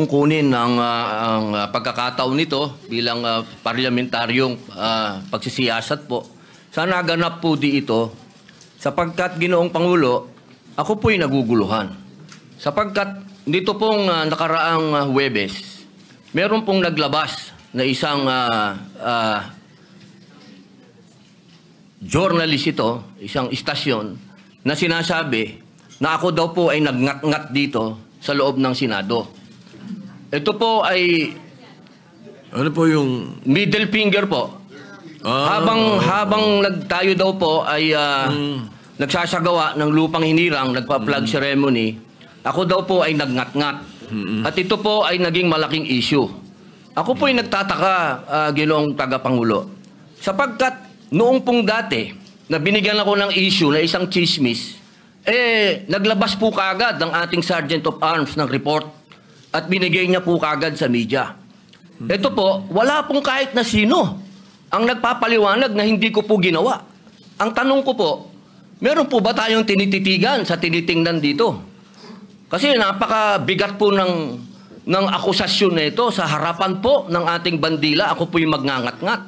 kunin ang pagkakataon nito bilang parlamentaryong pagsisiyasat po. Sana ganap po di ito sapagkat Ginoong Pangulo, ako po'y naguguluhan. Sapagkat dito pong nakaraang Huwebes, meron pong naglabas na isang journalist ito, isang istasyon, na sinasabi na ako daw po ay nagngat-ngat dito sa loob ng Senado. Ito po ay ano po yung middle finger po. Habang tayo daw po ay nagsasagawa ng lupang hinirang, nagpa-flag ceremony, ako daw po ay nagngat-ngat. At ito po ay naging malaking issue. Ako po ay nagtataka, Ginoong Tagapangulo, sapagkat noong pong dati na binigyan ako ng issue na isang chismis, naglabas po kaagad ng ating Sergeant of Arms ng report at binigay niya po kaagad sa media. Ito po, wala pong kahit na sino ang nagpapaliwanag na hindi ko po ginawa. Ang tanong ko po, meron po ba tayong tinititigan sa tinitingnan dito? Kasi napakabigat po ng akusasyon na ito sa harapan po ng ating bandila. Ako po'y magngangat-ngat.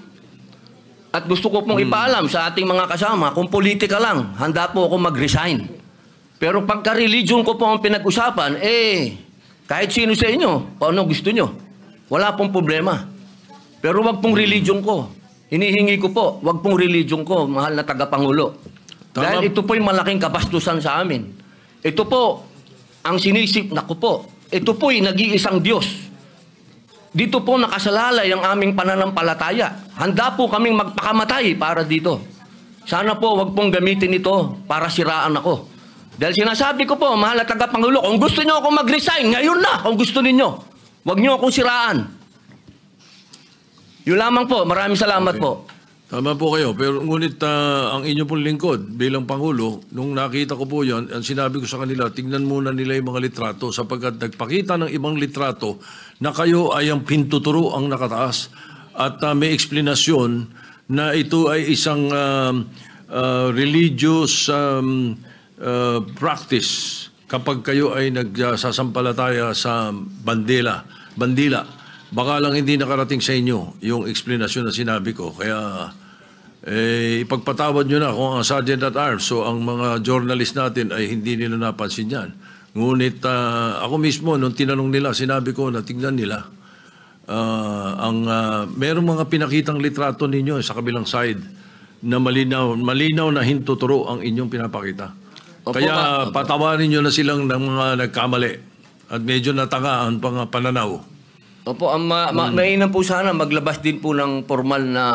At gusto ko pong ipaalam sa ating mga kasama, kung politika lang, handa po ako mag-resign. Pero pagka-religion ko po ang pinag-usapan, kahit sino sa inyo, kung ano gusto nyo, wala pong problema. Pero wag pong religion ko. Hinihingi ko po, wag pong religion ko, mahal na tagapangulo. Dahil ito po'y malaking kabastusan sa amin. Ito po, ang sinisip na ko po, ito po'y nag-iisang Diyos. Dito po nakasalalay ang aming pananampalataya. Handa po kaming magpakamatay para dito. Sana po wag pong gamitin ito para siraan ako. Dahil sinasabi ko po, mahal na tagapangulo, kung gusto nyo akong mag-resign, ngayon na, kung gusto ninyo. Wag nyo akong siraan. Yun lamang po. Maraming salamat po. Tama po kayo. Pero ngunit ang inyo pong lingkod bilang Pangulo, nung nakita ko po yan, ang sinabi ko sa kanila, tingnan muna nila yung mga litrato sapagkat nagpakita ng ibang litrato na kayo ay ang pintuturo ang nakataas at may eksplanasyon na ito ay isang religious practice kapag kayo ay nagsasampalataya sa bandila. Baka lang hindi nakarating sa inyo yung explanation na sinabi ko. Kaya ipagpatawad nyo na kung ang Sergeant at Arms so ang mga journalist natin ay hindi nila napansin yan. Ngunit ako mismo, nung tinanong nila, sinabi ko na tignan nila. Merong mga pinakitang litrato ninyo sa kabilang side na malinaw na hintuturo ang inyong pinapakita. Opo, kaya patawarin nyo na silang ng mga nagkamali at medyo natangaan pang pananaw. Opo, mainam po sana maglabas din po ng formal na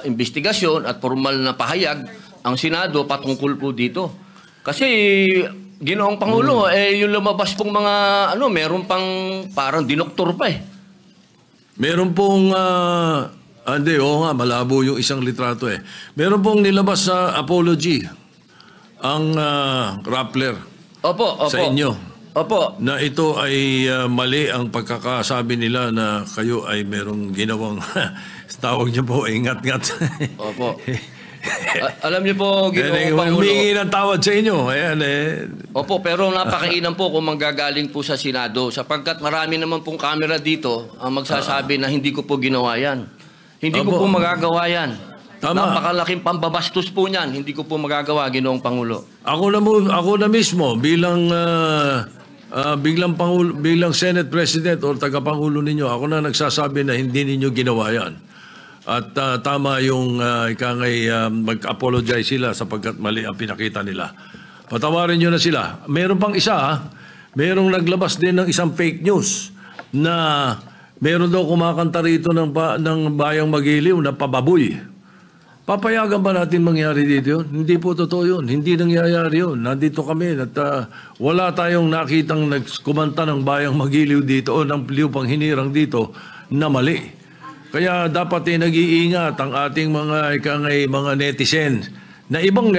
investigasyon at formal na pahayag ang Senado patungkol po dito. Kasi Ginoong Pangulo, yung lumabas pong mga meron pang parang dinoktor pa Meron pong malabo yung isang litrato Meron pong nilabas sa apology ang Rappler. Opo. Sa inyo. Opo. Na ito ay mali ang pagkakasabi nila na kayo ay merong ginawang tawag niyo po, ingat-ngat. Opo. Alam niyo po, Ginoong Pangulo. Humingi ng tawad sa inyo. Ayan Opo, pero napakainam po kung manggagaling po sa Senado sapagkat marami naman pong camera dito ang magsasabi na hindi ko po ginawa yan. Hindi ko po magagawa yan. Tama. Napakalaking pambabastos po niyan. Hindi ko po magagawa, Ginoong Pangulo. Ako na mismo bilang bilang Senate President o tagapangulo ninyo, ako na nagsasabi na hindi ninyo ginawa yan. At tama yung mag-apologize sila sapagkat mali ang pinakita nila. Patawarin nyo na sila. Meron pang isa, merong naglabas din ng isang fake news na meron daw kumakanta rito ng Bayang Magiliw na pababoy. Papayagan ba natin mangyari dito yun? Hindi po totoo yun. Hindi nangyayari yun. Nandito kami at wala tayong nakitang nagkumanta ng Bayang Magiliw dito o ng lupang hinirang dito na mali. Kaya dapat nag-iingat ang ating mga netizens. Na ibang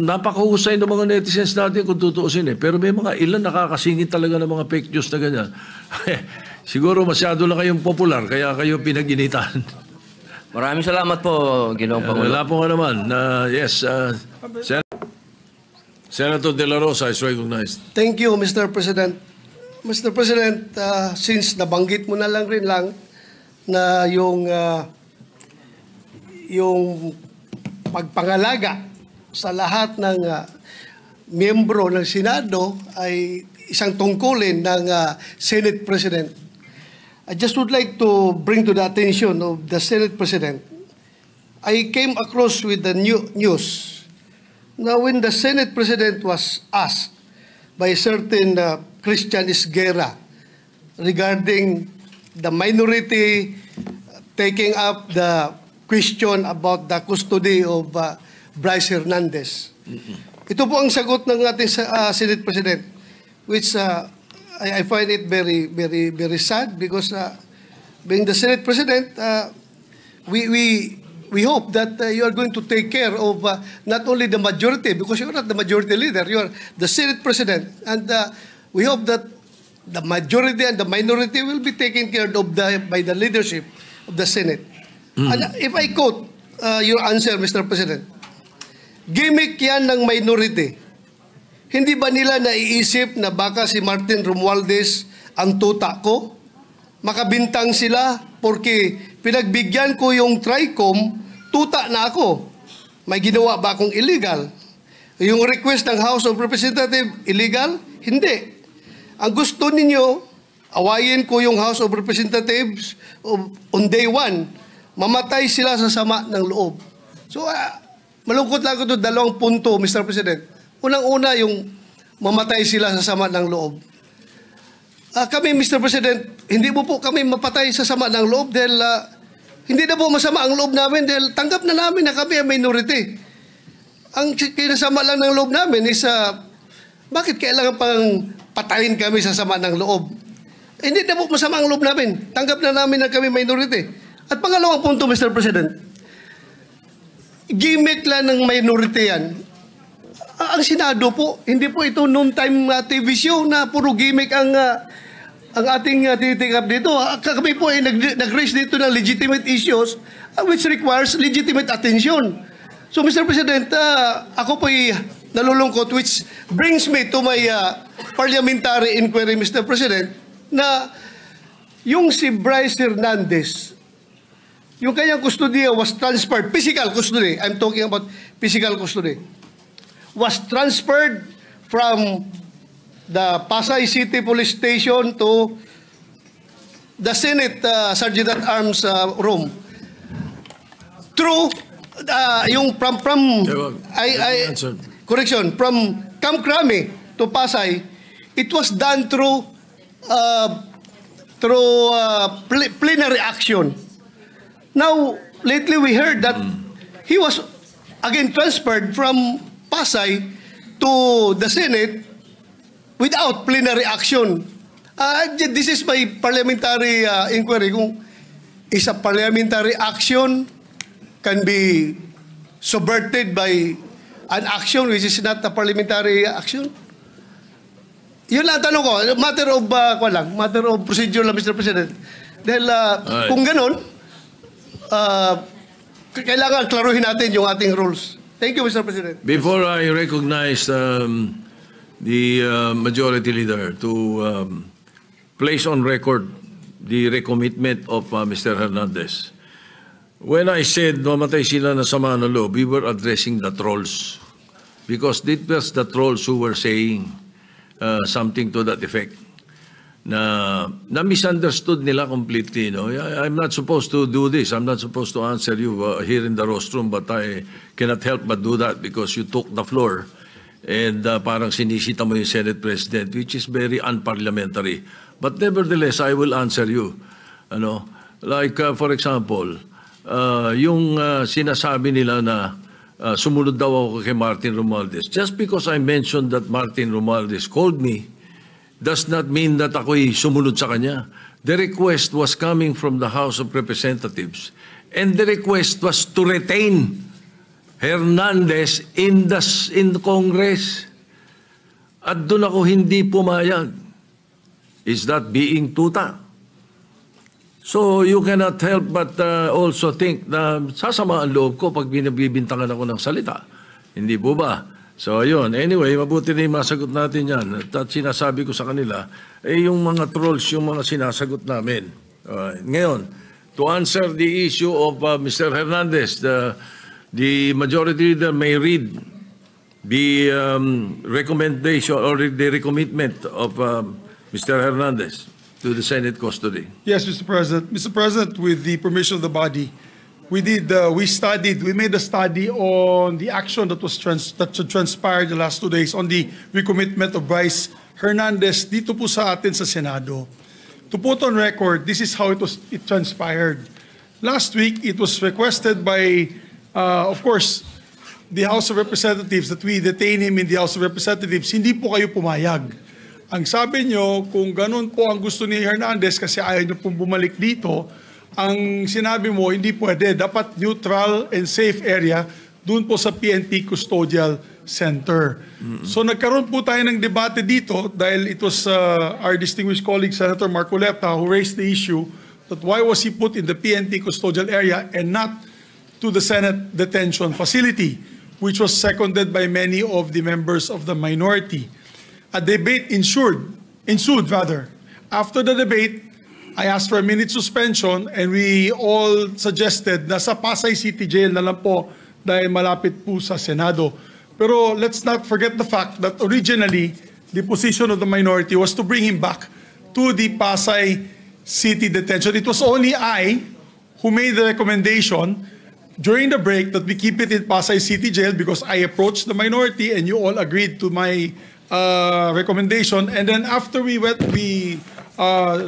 napakahusay ng mga netizens natin kung tutuusin Pero may mga ilan nakakasingit talaga ng mga fake news na ganyan. Siguro masyado lang kayong popular kaya kayo pinag-initan. Maraming salamat po, Ginoong Pangulo. Wala po nga naman. Yes, Senator De La Rosa is recognized. Thank you, Mr. President. Mr. President, since nabanggit mo na lang rin lang na yung pagpangalaga sa lahat ng miyembro ng Senado ay isang tungkulin ng Senate President. I just would like to bring to the attention of the Senate President. I came across with the news. Now, when the Senate President was asked by a certain Christian Esguerra regarding the minority taking up the question about the custody of Bryce Hernandez. Ito po ang sagot ng ating Senate President, which I find it very, very, very sad because being the Senate President, we hope that you are going to take care of not only the majority, because you are not the majority leader, you are the Senate President, and we hope that the majority and the minority will be taken care of by the leadership of the Senate. And if I quote your answer, Mr. President, gimmick yan ng minority. Hindi ba nila naiisip na baka si Martin Romualdez ang tuta ko? Makabintang sila porque pinagbigyan ko yung TRICOM, tuta na ako. May ginawa ba akong illegal? Yung request ng House of Representatives, illegal? Hindi. Ang gusto ninyo, awayin ko yung House of Representatives on day one. Mamatay sila sa sama ng loob. So, malungkot lang ko ito, dalawang punto, Mr. President. Unang-una, yung mamatay sila sa sama ng loob. Kami, Mr. President, hindi mo po kami mapatay sa sama ng loob dahil hindi na po masama ang loob namin dahil tanggap na namin na kami ang minority. Ang kinasama lang ng loob namin is bakit kailangan pang patayin kami sa sama ng loob? Hindi na po masama ang loob namin. Tanggap na namin na kami minority. At pangalawang punto, Mr. President, gimmick lang ng minority yan. Ang Senado po, hindi po ito noon-time TV show na puro gimmick ang ating tinitikap dito. Kami po ay nag-raise dito ng legitimate issues which requires legitimate attention. So, Mr. President, ako po ay nalulungkot, which brings me to my parliamentary inquiry, Mr. President, na yung si Bryce Hernandez, yung kanyang custody was transferred, physical custody, I'm talking about physical custody, was transferred from the Pasay City Police Station to the Senate Sergeant at Arms room. Through yung from correction, from Camp Crame to Pasay, it was done through plenary action. Now, lately we heard that he was again transferred from Pasay to the Senate without plenary action. This is my parliamentary inquiry. Kung is a parliamentary action can be subverted by an action which is not a parliamentary action? Yun lang tanong ko. Matter of procedure lang, Mr. President. Dahil kung ganun, kailangan klaruhin natin yung ating rules. Thank you, Mr. President. Before I recognize the majority leader to place on record the recommitment of Mr. Hernandez, when I said mamatay sila na sama ng loob, we were addressing the trolls because it was the trolls who were saying something to that effect. Na misunderstood nila completely. No? I'm not supposed to do this. I'm not supposed to answer you here in the rostrum, but I cannot help but do that because you took the floor and parang sinisita mo yung Senate President, which is very unparliamentary. But nevertheless, I will answer you. Ano? Like, for example, yung sinasabi nila na sumunod daw ako kay Martin Romualdez. Just because I mentioned that Martin Romualdez called me, does not mean that ako'y sumunod sa kanya. The request was coming from the House of Representatives. And the request was to retain Hernandez in Congress. At doon ako hindi pumayag. Is that being tuta? So you cannot help but also think na sasama ang loob ko pag binibintangan ako ng salita. Hindi po ba? So, ayun. Anyway, mabuti na yung masagot natin yan. At sinasabi ko sa kanila, yung mga trolls, yung mga sinasagot namin. Ngayon, to answer the issue of Mr. Hernandez, the majority leader may read the recommendation or the recommitment of Mr. Hernandez to the Senate custody. Yes, Mr. President. Mr. President, with the permission of the body, we made a study on the action that transpired the last 2 days on the recommitment of Bryce Hernandez dito po sa atin sa Senado. To put on record, this is how it transpired. Last week, it was requested by, of course, the House of Representatives that we detain him in the House of Representatives. Hindi po kayo pumayag. Ang sabi nyo, kung ganun po ang gusto ni Hernandez kasi ayaw nyo pong bumalik dito, ang sinabi mo, hindi pwede. Dapat neutral and safe area doon po sa PNP Custodial Center. So nagkaroon po tayo ng debate dito dahil it was our distinguished colleague, Senator Marcoleta, who raised the issue that why was he put in the PNP Custodial area and not to the Senate detention facility, which was seconded by many of the members of the minority. A debate ensued. After the debate, I asked for a minute suspension and we all suggested na sa Pasay City Jail na lang po dahil malapit po sa Senado. Pero let's not forget the fact that originally, the position of the minority was to bring him back to the Pasay City detention. It was only I who made the recommendation during the break that we keep it in Pasay City Jail because I approached the minority and you all agreed to my recommendation. And then after we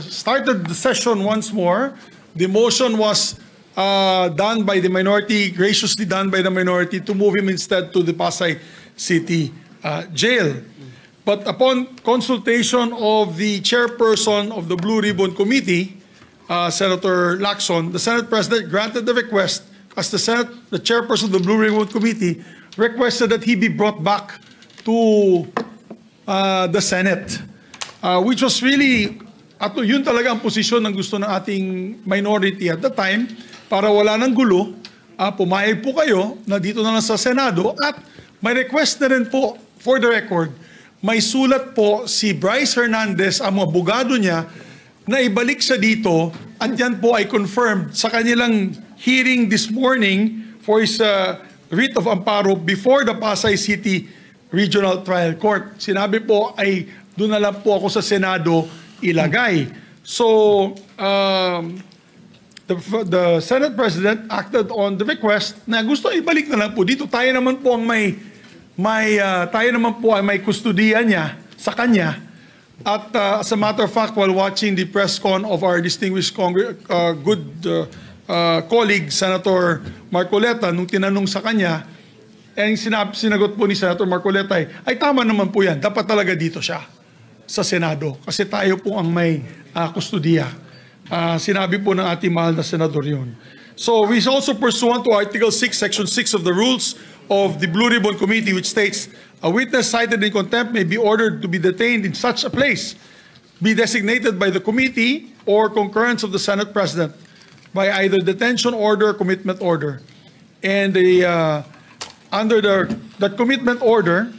started the session once more, the motion was done by the minority, graciously done by the minority, to move him instead to the Pasay City Jail. But upon consultation of the chairperson of the Blue Ribbon Committee, Senator Lacson, the Senate President granted the request as the chairperson of the Blue Ribbon Committee requested that he be brought back to the Senate, which was really, yun talaga ang posisyon ng gusto ng ating minority at the time, para wala ng gulo, pumayag po kayo na dito na lang sa Senado at may request na rin po, for the record, may sulat po si Bryce Hernandez, ang mga abogado niya, na ibalik siya dito at yan po ay confirmed sa kanilang hearing this morning for his writ of amparo before the Pasay City Regional Trial Court. Sinabi po ay doon na lang po ako sa Senado ilagay. So, the Senate President acted on the request na gusto ibalik na lang po dito. Tayo naman po ang tayo naman po ay may kustodiya niya sa kanya. At as a matter of fact, while watching the press con of our distinguished colleague, Senator Marcoleta, nung tinanong sa kanya, sinagot po ni Senator Marcoleta ay tama naman po yan. Dapat talaga dito siya sa Senado. Kasi tayo po ang may kustodiya. Sinabi po ng ating mahal na senador yun. So we also pursuant to Article 6, Section 6 of the rules of the Blue Ribbon Committee, which states, a witness cited in contempt may be ordered to be detained in such a place, be designated by the committee or concurrence of the Senate President by either detention order or commitment order. And under that commitment order,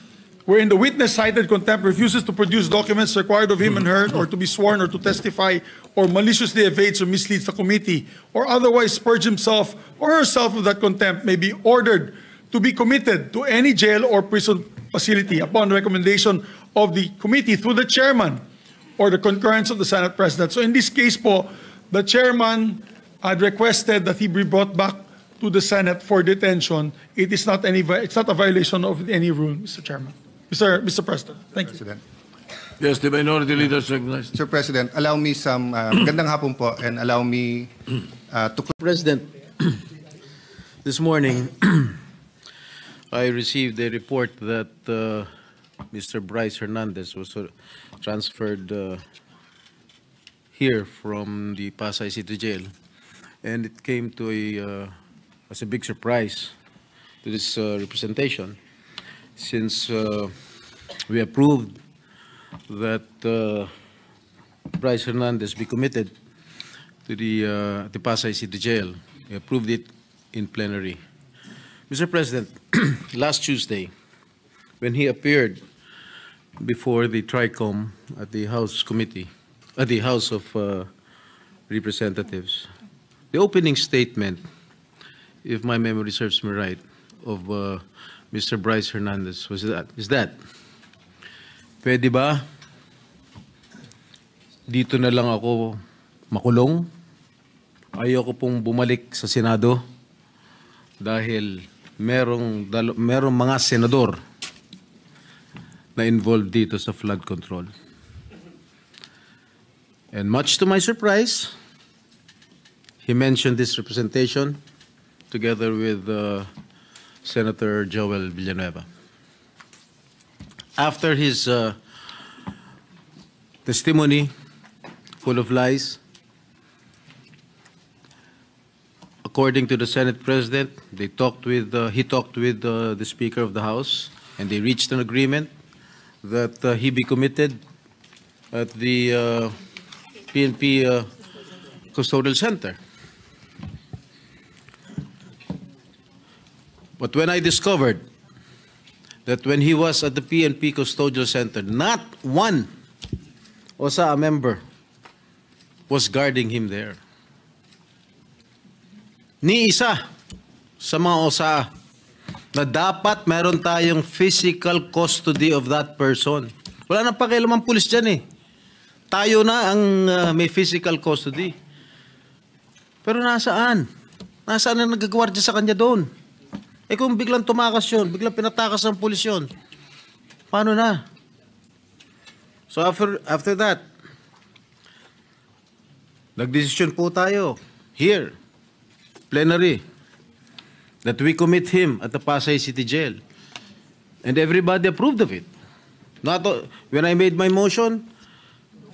wherein the witness cited contempt refuses to produce documents required of him and her, or to be sworn or to testify, or maliciously evades or misleads the committee, or otherwise purge himself or herself of that contempt, may be ordered to be committed to any jail or prison facility upon recommendation of the committee through the chairman or the concurrence of the Senate President. So in this case po, the chairman had requested that he be brought back to the Senate for detention. It's not a violation of any rule, Mr. Chairman. Mr. President, thank you. President. Yes, the minority leader is recognized. Mr. President, allow me some magandang hapon po, and allow me to President, this morning I received a report that Mr. Bryce Hernandez was transferred here from the Pasay City Jail, and it came to as a big surprise to this representation, since we approved that Bryce Hernandez be committed to the Pasay City Jail. We approved it in plenary. Mr. President, last Tuesday, when he appeared before the TRICOM at the House Committee, at the House of Representatives, the opening statement, if my memory serves me right, of Mr. Bryce Hernandez is that, pwede ba dito na lang ako makulong? Ayoko pong bumalik sa Senado dahil merong mga senador na involved dito sa flood control. And much to my surprise, he mentioned this representation together with Senator Joel Villanueva. After his testimony, full of lies, according to the Senate President, he talked with the Speaker of the House, and they reached an agreement that he be committed at the PNP Custodial Center. But when I discovered that when he was at the PNP Custodial Center, not one OSA member was guarding him there. Ni isa sa mga OSA na dapat meron tayong physical custody of that person. Wala nang pakialam ang pulis dyan eh. Tayo na ang may physical custody. Pero nasaan? Nasaan ang nagagwardya sa kanya doon? Eh kung biglang tumakas yun, biglang pinatakas ng pulis yun, paano na? So after that, nagdesisyon po tayo here, plenary, that we commit him at the Pasay City Jail. And everybody approved of it. When I made my motion,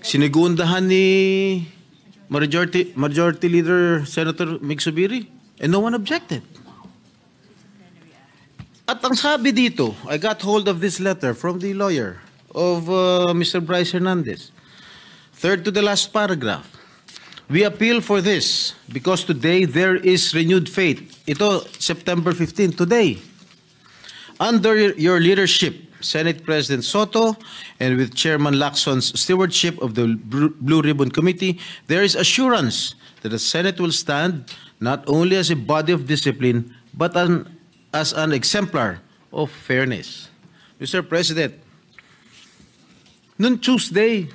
sinigundahan ni Majority Leader Senator Mig Zubiri, and no one objected. At ang sabi dito, I got hold of this letter from the lawyer of Mr. Bryce Hernandez. Third to the last paragraph. We appeal for this because today there is renewed faith. Ito, September 15, today. Under your leadership, Senate President Soto, and with Chairman Lacson's stewardship of the Blue Ribbon Committee, there is assurance that the Senate will stand not only as a body of discipline, but as an exemplar of fairness. Mr. President, noong Tuesday,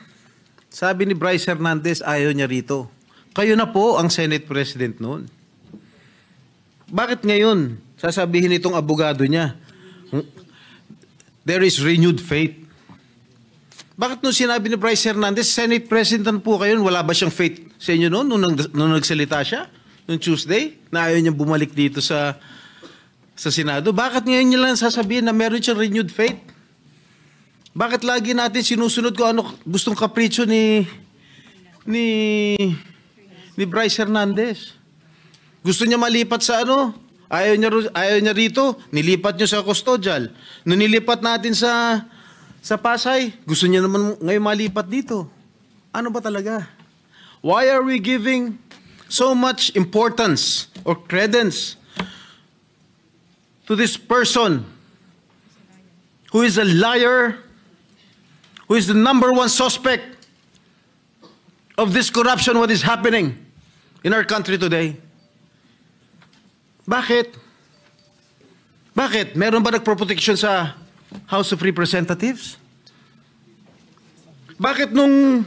sabi ni Bryce Hernandez, ayaw niya rito. Kayo na po ang Senate President noon. Bakit ngayon sasabihin itong abogado niya, there is renewed faith? Bakit nung sinabi ni Bryce Hernandez, Senate President po kayo, wala ba siyang faith sa inyo noon nung nagsalita siya? Noong Tuesday, na ayaw niya bumalik dito sa Senado? Bakit ngayon niya lang sasabihin na meron siyang renewed faith? Bakit lagi natin sinusunod ko ano gustong kapritsyo ni Bryce Hernandez? Gusto niya malipat sa ano? Ayaw niya rito, nilipat niyo sa custodial. Nung nilipat natin sa Pasay, gusto niya naman ngayon malipat dito. Ano ba talaga? Why are we giving so much importance or credence to this person who is a liar, who is the #1 suspect of this corruption, what is happening in our country today? Bakit? Bakit? Meron ba nagproprotection sa House of Representatives? Bakit nung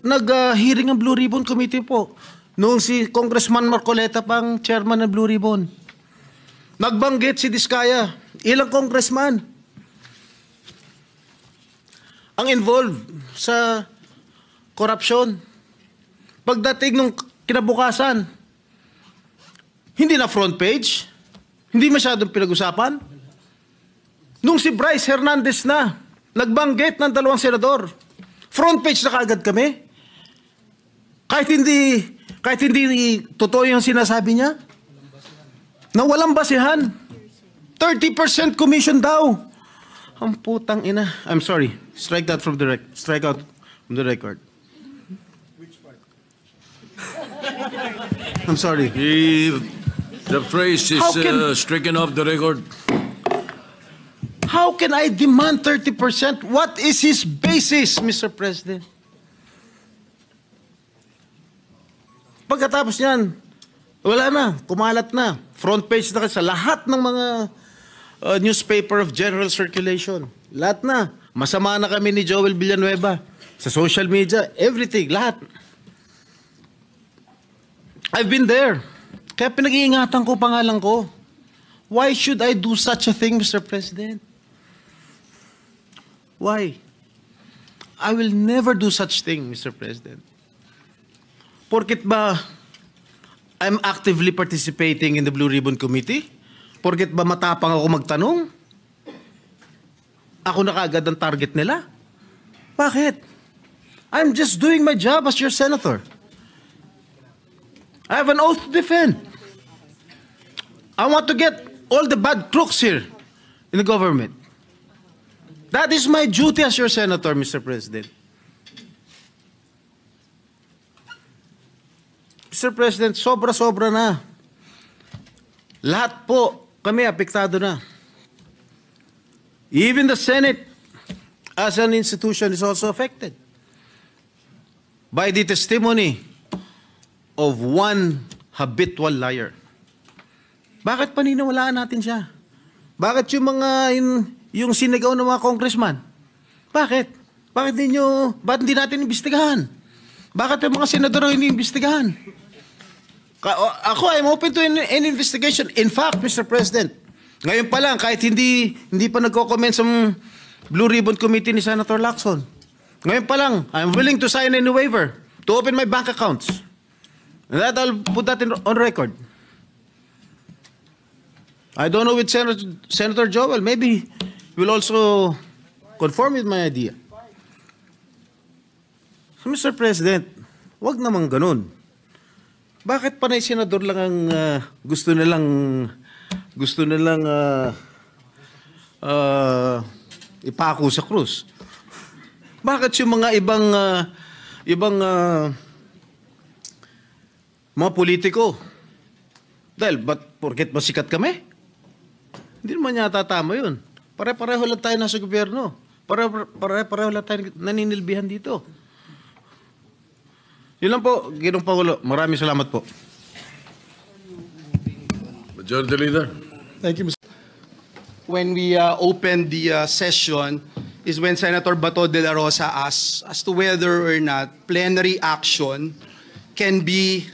nag-hearing ang Blue Ribbon Committee po, nung si Congressman Marcoleta pang chairman ng Blue Ribbon, nagbanggit si Diskaya, ilang congressman ang involved sa corruption. Pagdating nung kinabukasan, hindi na front page, hindi masyadong pinag-usapan. Nung si Bryce Hernandez na, nagbanggit ng 2 senador, front page na kaagad kami. Kahit hindi totoo yung sinasabi niya, na walang basihan. 30% commission daw. Ang putang ina. I'm sorry. Strike out from the record. Which part? I'm sorry. The phrase is stricken off the record. How How can I demand 30%? What is his basis, Mr. President? Pagkatapos niyan, wala na, kumalat na. Front page na sa lahat ng mga newspaper of general circulation. Lahat na. Masama na kami ni Joel Villanueva. Sa social media, everything, lahat. I've been there. Kaya pinag-iingatan ko pangalan ko. Why should I do such a thing, Mr. President? Why? I will never do such thing, Mr. President. Porket ba I'm actively participating in the Blue Ribbon Committee? Porket ba matapang ako magtanong? Ako na kaagad ang target nila? Bakit? I'm just doing my job as your senator. I have an oath to defend. I want to get all the bad crooks here in the government. That is my duty as your senator, Mr. President. Mr. President, sobra-sobra na. Lahat po kami apektado na. Even the Senate as an institution is also affected by the testimony of one habitual liar. Bakit paniniwalaan natin siya? Bakit yung mga yung sinigaw ng mga congressman? Bakit? Bakit hindi natin imbestigahan? Bakit yung mga senador ang iniimbestigahan? Ako, I'm open to any investigation. In fact, Mr. President, ngayon pa lang, kahit hindi pa nagko-comment sa Blue Ribbon Committee ni Senator Lacson, ngayon pa lang, I'm willing to sign any waiver to open my bank accounts. And that I'll put that on record. I don't know with Senator Joel, maybe he will also conform with my idea. So, Mr. President, wag naman ganun. Bakit panay senador lang ang gusto nilang ipako sa krus? Bakit yung mga ibang mga politiko? Dahil, porket masikat kami? Hindi naman yata tama yun. Pare-pareho lang tayo nasa gobyerno. Pare-pareho lang tayo naninilbihan dito. Yun lang po, Ginoong Pangulo. Maraming salamat po. Majority Leader. Thank you, Mr. When we opened the session is when Senator Bato de la Rosa asked as to whether or not plenary action can be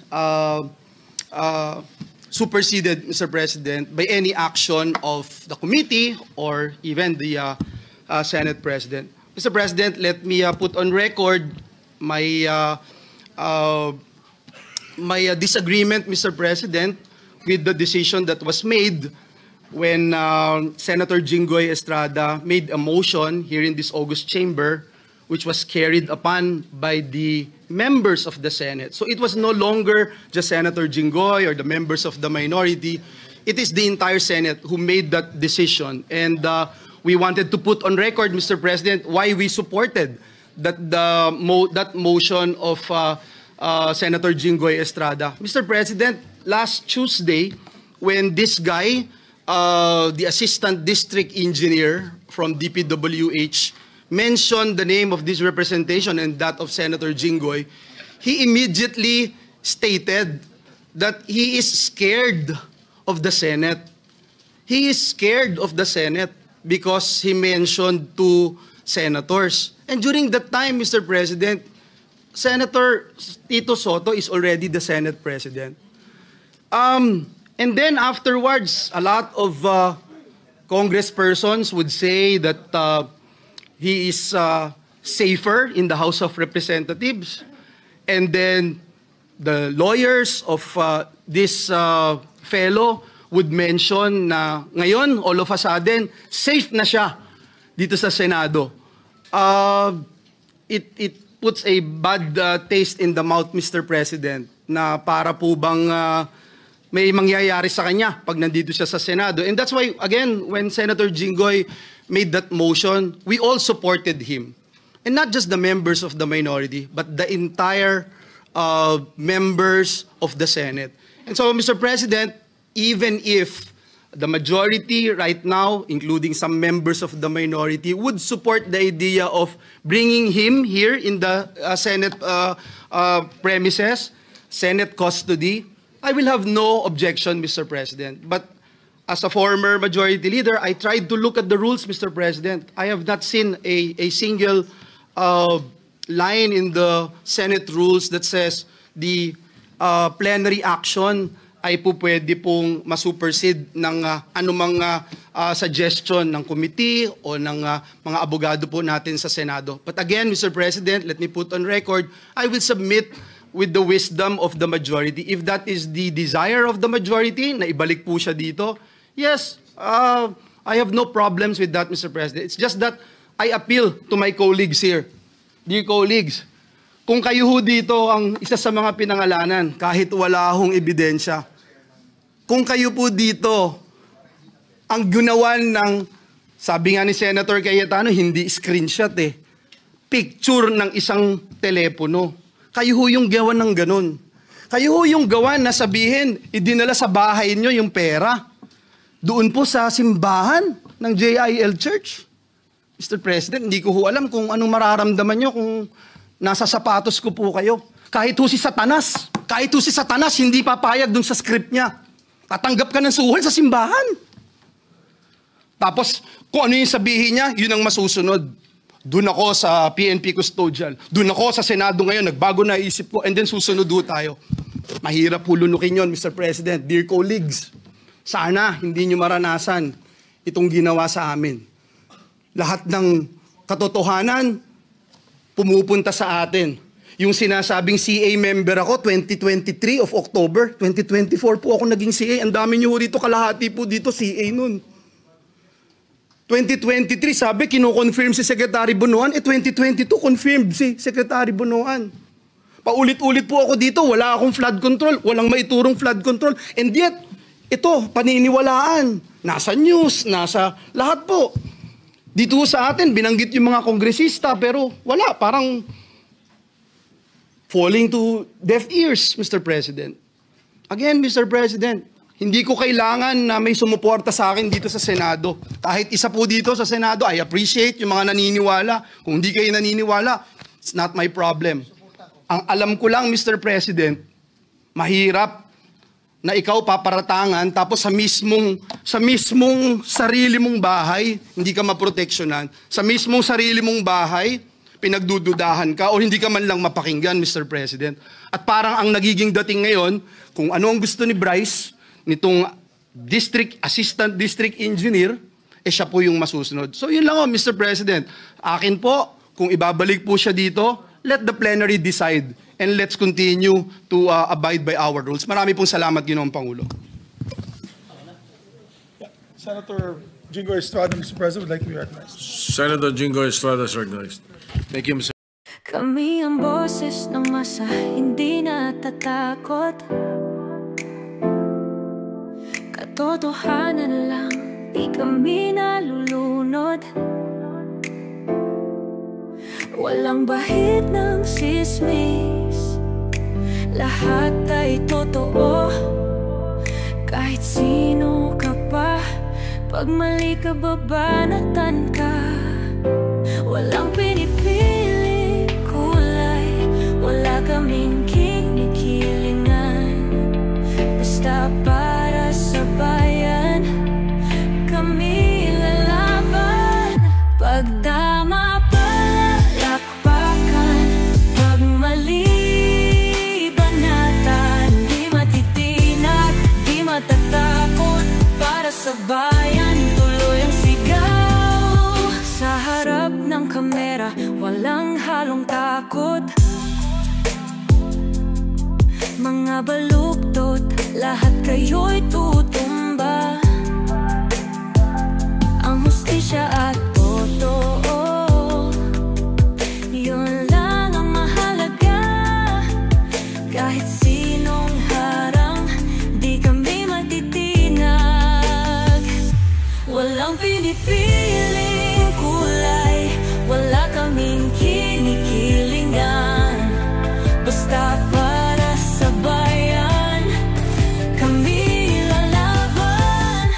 superseded, Mr. President, by any action of the committee or even the Senate President. Mr. President, let me put on record my disagreement, Mr. President, with the decision that was made when Senator Jinggoy Estrada made a motion here in this August chamber, which was carried upon by the members of the Senate. So it was no longer just Senator Jinggoy or the members of the minority. It is the entire Senate who made that decision. And we wanted to put on record, Mr. President, why we supported that motion of Senator Jinggoy Estrada. Mr. President, last Tuesday, when this guy, the assistant district engineer from DPWH, mentioned the name of this representation and that of Senator Jinggoy, he immediately stated that he is scared of the Senate. He is scared of the Senate because he mentioned two senators. And during that time, Mr. President, Senator Tito Soto is already the Senate President. And then afterwards, a lot of congresspersons would say that he is safer in the House of Representatives. And then the lawyers of this fellow would mention na ngayon, all of a sudden, safe na siya dito sa Senado. It puts a bad taste in the mouth, Mr. President, na para po bang may mangyayari sa kanya pag nandito siya sa Senado. And that's why, again, when Senator Jinggoy made that motion, we all supported him. And not just the members of the minority, but the entire members of the Senate. And so, Mr. President, even if the majority right now, including some members of the minority, would support the idea of bringing him here in the Senate premises, Senate custody, I will have no objection, Mr. President. But as a former majority leader, I tried to look at the rules, Mr. President. I have not seen a single line in the Senate rules that says the plenary action ay po pwede pong masupersede ng anumang suggestion ng committee o ng mga abogado po natin sa Senado. But again, Mr. President, let me put on record, I will submit with the wisdom of the majority. If that is the desire of the majority, na ibalik po siya dito, yes, I have no problems with that, Mr. President. It's just that I appeal to my colleagues here. Dear colleagues, kung kayo ho dito ang isa sa mga pinangalanan, kahit wala hong ebidensya, kung kayo po dito ang ginawan ng, sabi nga ni Senator Cayetano, hindi screenshot picture ng isang telepono. Kayo ho yung gawan ng ganun. Kayo ho yung gawan na sabihin, idinala sa bahay nyo yung pera. Doon po sa simbahan ng JIL Church. Mr. President, hindi ko ho alam kung anong mararamdaman nyo kung nasa sapatos ko po kayo. Kahit ho si Satanas, hindi papayag dun sa script niya. Tatanggap ka ng suhol sa simbahan. Tapos, kung ano yung sabihin niya, yun ang masusunod. Doon ako sa PNP custodial. Doon ako sa Senado ngayon, nagbago na isip ko, and then susunod do tayo. Mahirap hulunukin yun, Mr. President. Dear colleagues, sana hindi nyo maranasan itong ginawa sa amin. Lahat ng katotohanan, pumupunta sa atin. Yung sinasabing CA member ako, 2023 of October, 2024 po ako naging CA. Ang dami nyo rito, kalahati po dito CA nun. 2023, sabi, kino-confirm si Secretary Bunuan, 2022, confirmed si Secretary Bunuan. Paulit-ulit po ako dito, wala akong flood control, walang maiturong flood control. And yet, ito, paniniwalaan. Nasa news, nasa lahat po. Dito sa atin, binanggit yung mga kongresista, pero wala, parang falling to deaf ears, Mr. President. Again, Mr. President, hindi ko kailangan na may sumuporta sa akin dito sa Senado. Kahit isa po dito sa Senado, I appreciate yung mga naniniwala. Kung hindi kayo naniniwala, it's not my problem. Ang alam ko lang, Mr. President, mahirap na ikaw paparatangan tapos sa mismong sarili mong bahay, hindi ka maproteksyonan. Sa mismong sarili mong bahay, pinagdududahan ka o hindi ka man lang mapakinggan, Mr. President. At parang ang nagiging dating ngayon, kung ano ang gusto ni Bryce, nitong assistant district engineer, siya po yung masusunod. So yun lang Mr. President. Akin po, kung ibabalik po siya dito, let the plenary decide and let's continue to abide by our rules. Marami pong salamat, Ginoong Pangulo. Senator Jingo Estrada, Mr. President, would like to be recognized. Senator Jingo Estrada is recognized. Thank you, Mr. Kami ang boses ng masa, hindi natatakot. Katotohanan lang, di kami nalulunod. Walang bahid ng sismis, lahat ay totoo. Kahit sino ka pa, pag mali ka babanatan ka. Walang pinipiling kulay, wala kaming kinikilingan. Basta para sa bayan, kami lalaban. Pagdama palakpakan, pag mali banatan. Di matitinag, di matatakot, para sa bayan tuloy ang sigaw. Sa harap ng kamera, walang halong takot. Mga baluktot, lahat kayo'y tutumba. Ang hustisya at totoo, yun lang ang mahalaga. Kahit sinong harang, di kami matitinag. Walang pinipiling kulay, wala kaming kinikilingan. Basta para sa bayan, kami lalaban.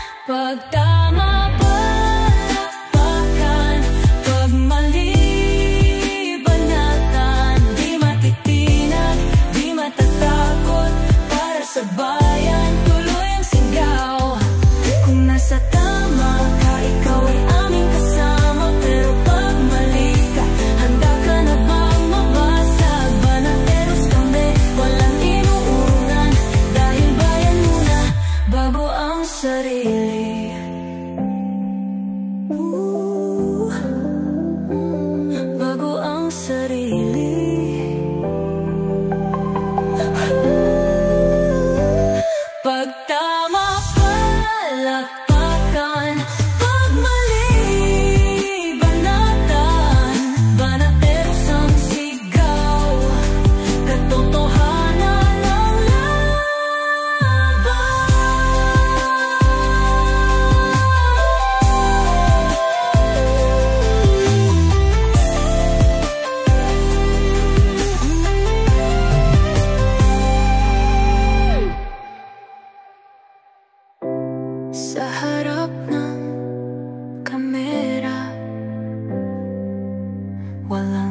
sa harap ng kamera. Walang